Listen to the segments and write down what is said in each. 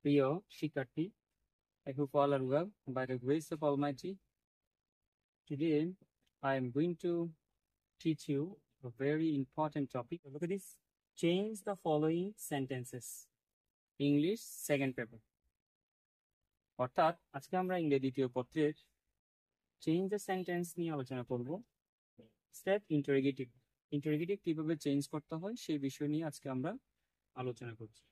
প্রিয় শিক্ষার্থী, I hope all are well by the grace of Almighty. Today, I am going to teach you a very important topic. Look at this. Change the following sentences. English second paper. অর্থাৎ আজকে আমরা ইংরেজি দ্বিতীয় পত্রের change the sentence নিয়ে আলোচনা করব। Step interrogative. Interrogative কিভাবে চেঞ্জ করতে হয় সেই বিষয় নিয়ে আজকে আমরা আলোচনা করছি।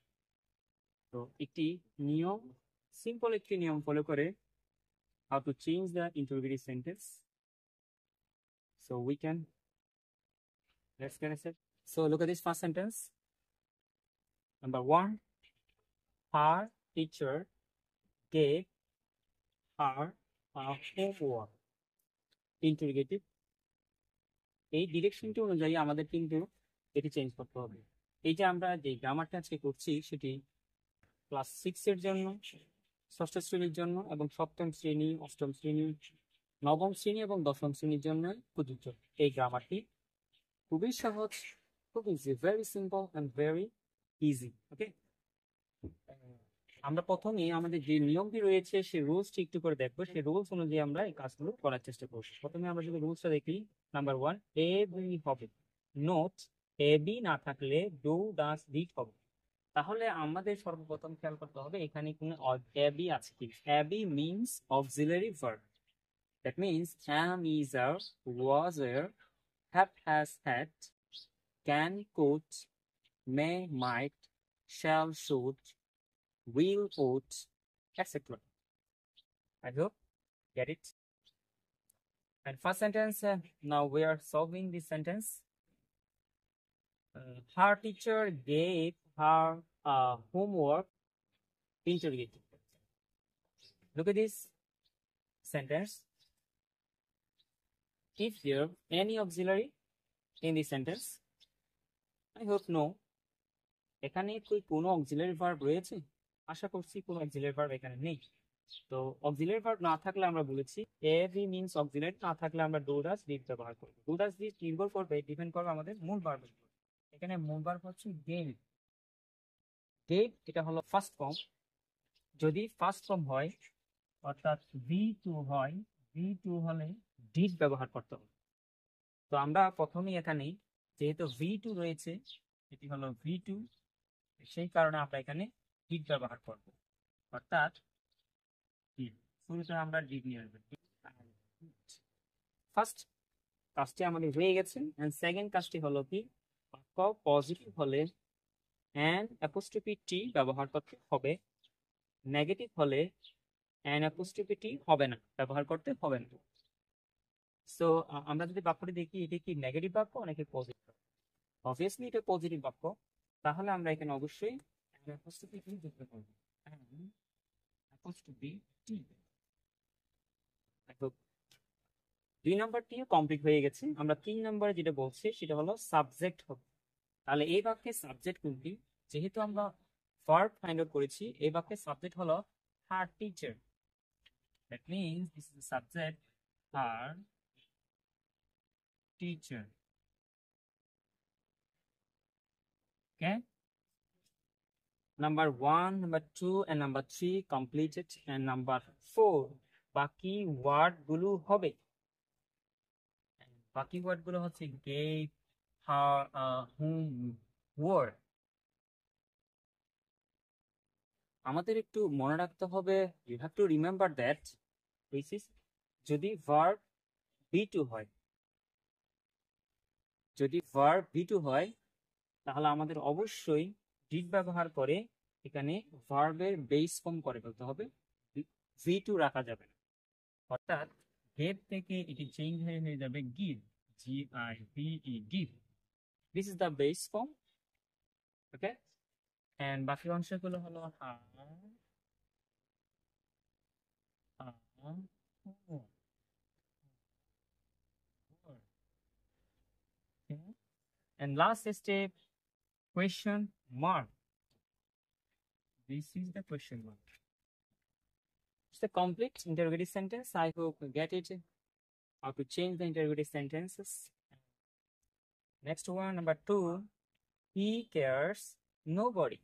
তো একটি নিয়ম, সিম্পল একটি নিয়ম ফলো করে how to change the interrogative sentence. So let's get it. So look at this first sentence. Number 1, her teacher gave her a homework. Interrogative. এই ডিরেকশনটি অনুযায়ী আমাদের কিন্তু এটি চেঞ্জ করতে হবে। এই যে আমরা যে গ্রামারটা আজকে করছি সেটি ক্লাস 6 এর জন্য, ষষ্ঠ শ্রেণীর জন্য এবং সপ্তম শ্রেণী, অষ্টম শ্রেণী, নবম শ্রেণী এবং দশম শ্রেণীর জন্য প্রযোজ্য। এই গ্রামারটি খুবই সহজ, খুব easy, very simple and very easy. Okay, আমরা প্রথমে আমাদের যে নিয়মটি রয়েছে সেই রুলসটি একটু করে দেখবো। সেই রুলস অনুযায়ী আমরা এই কাজগুলো করার চেষ্টা করবো। প্রথমে আমরা যদি রুলসটা দেখি, নাম্বার 1, এ বি হবে। নোট এ বি না থাকলে ডু ডাস ডিড হবে। তাহলে আমাদের সর্বপ্রথম খেয়াল করতে হবে এখানে কোনো এ বি আছে কি। A B means auxiliary verb. That means am, is, are, was, were, have, has, had, can, could, may, might, shall, should, will, would, etc. I hope get it. And first sentence, now we are solving this sentence. Her teacher gave her homework. Interrogative. Look at this sentence. Is there any auxiliary in this sentence? I hope no. এখানে কি কোনো auxiliary verb রয়েছে? আশা করছি কোনো auxiliary verb এখানে নেই। তো auxiliary verb না থাকলে আমরা বলেছি এভি মিনস অক্সিলারি, না থাকলে আমরা ডু ডাস ডিড ব্যবহার করব। ডু ডাস ডিড নির্ভর করবে, ডিপেন্ড করবে আমাদের মূল ভার্বের উপর। এখানে মূল ভার্ব হচ্ছে গেভ। গেভ এটা হলো ফার্স্ট ফর্ম। যদি ফার্স্ট ফর্ম হয় অর্থাৎ V2 হয়, V2 হলে ডিড ব্যবহার করতে হবে। তো আমরা প্রথমেই এখানে যেহেতু V2 রয়েছে, এটি হলো V2, সেই কারণে আমরা এখানে ডিড ব্যবহার করব। অর্থাৎ শুরুতে আমরা ডিড নিয়ে আসবো। ফার্স্ট কাজটি আমাদের হয়ে গেছে। এন্ড সেকেন্ড কাজটি হলো কি, বাক্য পজিটিভ হলে অ্যান অ্যাপোস্ট্রোফি টি ব্যবহার করতে হবে, নেগেটিভ হলে অ্যান অ্যাপোস্ট্রোফি টি হবে না, ব্যবহার করতে হবে না। সো আমরা যদি বাক্যটি দেখি, এটি কি নেগেটিভ বাক্য নাকি পজিটিভ? অবভিয়াসলি এটা পজিটিভ বাক্য। তাহলে আমরা এখানে অবশ্যই অ্যান অ্যাপোস্ট্রোফি টি যুক্ত করব। An অ্যাপোস্ট্রোফি T. 2 নম্বরটিও কমপ্লিট হয়ে গেছে। আমরা 3 নম্বরে যেটা বলছি সেটা হলো সাবজেক্ট হবে। তাহলে এই বাক্যে সাবজেক্ট কোনটি? যেহেতু আমরা ভার্ব ফাইন্ড আউট করেছি, এই বাক্যে সাবজেক্ট হলো her teacher. That means this is the subject, her teacher. Okay, number 1, number 2 and number 3 completed. And number 4 বাকি ওয়ার্ড গুলো হবে। বাকি ওয়ার্ড গুলো হচ্ছে gave, her, whom, were। আমাদের একটু মনে রাখতে হবে, you have to remember that this is, যদি ভার্ব V2 হয়, যদি ভার্ব V2 হয় তাহলে আমাদের অবশ্যই ডিড ব্যবহার করে এখানে ভার্বের বেস ফর্ম করে ফেলতে হবে, V2 রাখা যাবে না। অর্থাৎ গেভ থেকে এটি চেঞ্জ হয়ে যাবে give, GIVE, give. This is the base form. Okay, and বাকি অংশগুলো হলো and last step, question mark. This is the question mark. It's a complete interrogative sentence. I hope you get it, how to change the interrogative sentences. Next one, number 2, he cares nobody.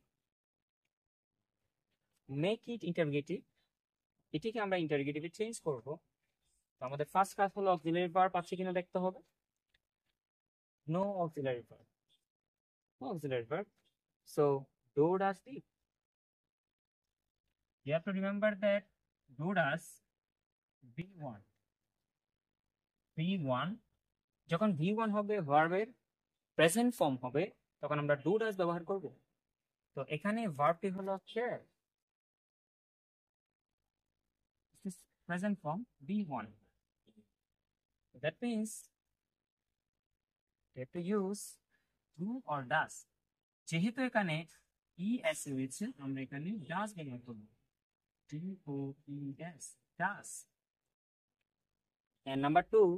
Make it interrogative, এটিকে আমরা ইন্টারগেটিভে change করব। তো আমাদের first কাজ হলো auxiliary verb আছে কিনা দেখতে হবে। No auxiliary verb, no auxiliary verb, so do does did. You have to remember that do does V1, V1 যখন V1 হবে ভার্বের প্রেজেন্ট ফর্ম হবে তখন আমরা do does ব্যবহার করব। তো এখানে ভার্বটি হলো share, this is present form V1. That means we have to use do or does. যেহেতু এখানে es রয়েছে আমরা এখানে does ব্যবহার করব, does, does. And number 2,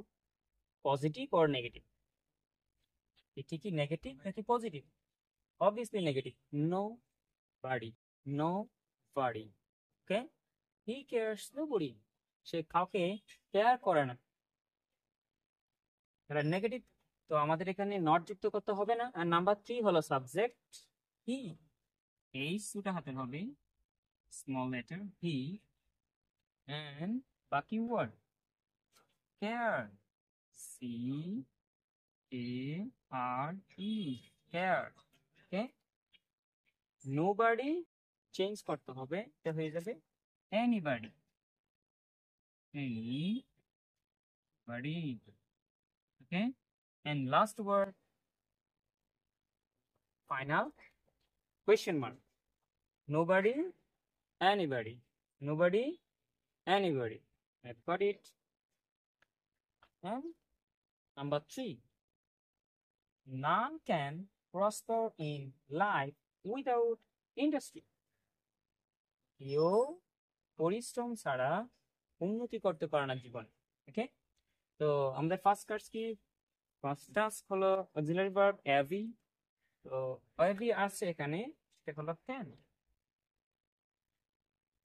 positive or negative. এটি কি নেগেটিভ নাকি পজিটিভ? Obviously negative. নো বাড়ি, নো বাড়ি, ওকে, হি কেয়ারস নোবডি, সে কাউকে কেয়ার করে না, এটা নেগেটিভ। তো আমাদের এখানে নট যুক্ত করতে হবে না। আর নাম্বার 3 হলো সাবজেক্ট হি, এই সুটা হাতে হবে স্মল লেটার হি, এন্ড বাকি word care, c a r e, care, okay. Nobody change করতে হবে, এটা হয়ে যাবে anybody, anybody, okay. And last word final question mark, nobody, anybody, nobody, anybody. I've got it. And number 3, none can prosper in life without industry. কেউ পরিশ্রম ছাড়া উন্নতি করতে পারে না জীবনে, ওকে। তো আমাদের ফার্স্ট কাজ কি? ফার্স্ট টাস্ক হলো অক্সিলারি ভার্ব এভি। তো এভি আছে এখানে, সেটা হলো ক্যান।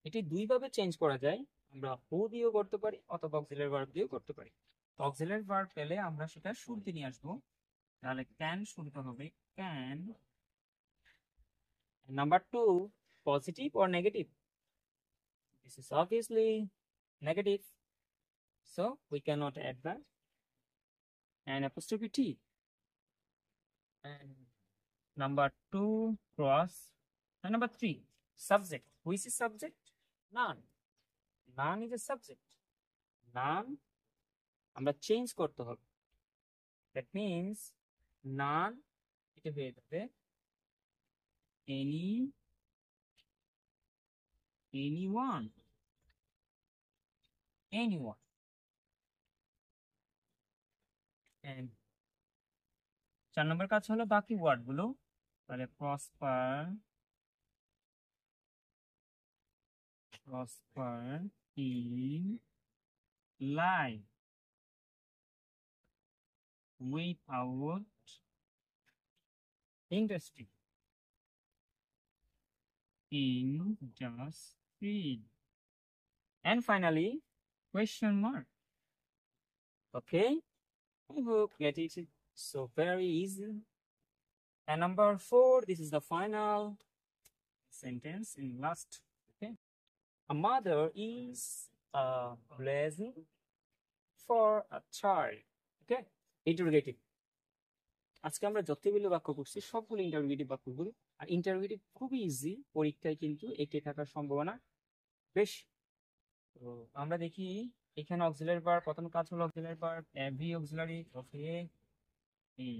এটি দুইভাবে চেঞ্জ করা যায়, আমরা হু দিয়েও করতে পারি অথবা অক্সিলারি ভার্ব দিয়েও করতে পারি। তো অক্সিলারি ভার্ব পেলে আমরা সেটা শুরুতে নিয়ে আসবো, তাহলে ক্যান শুরুতে হবে can. Number 2, positive or negative? This is obviously negative, so we cannot add that, and apostrophe t. And number 2 cross. And number 3, subject. Which is subject? None. None is a subject. None আমরা change করতে হবে, that means none এটা হয়ে যাবে any, anyone, anyone. And 4 নম্বর কাজ হলো বাকি word গুলো, তাহলে prosper, prosper in life without industry, industry. And finally question mark, okay. I hope get it, so very easy. And number 4, this is the final sentence in last, okay. A mother is a blessing for a child, okay. Interrogative, আজকে আমরা যতগুলো বাক্য করছি সবগুলো interrogative বাক্যগুলো। আর interrogative খুবই easy, পরীক্ষায় কিন্তু একে থাকার সম্ভাবনা বেশি। তো আমরা দেখি এখানে অক্সিলারি ভার্ব, প্রথম কাজ হলো auxiliary verb every auxiliary, okay,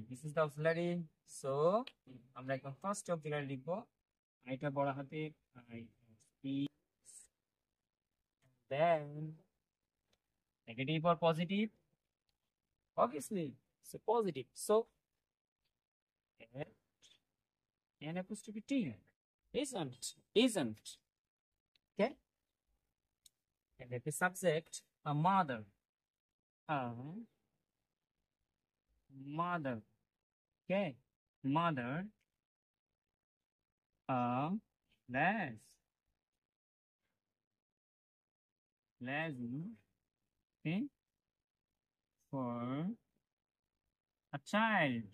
this is the auxiliary. So আমরা একদম ফার্স্ট অক্সিলারি লিখবো, এটা বড় হাতে I, then negative or positive? Obviously it's a positive, so an apostrophe T, isn't, okay. And if the subject a mother, a mother, okay, mother, a less, okay, for a child.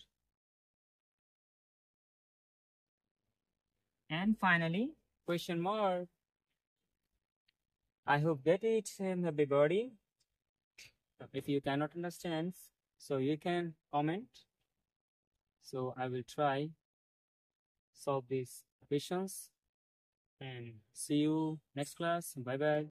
And finally question mark, I hope get it, everybody. If you cannot understand, so you can comment. So I will try solve these questions and see you next class. Bye bye.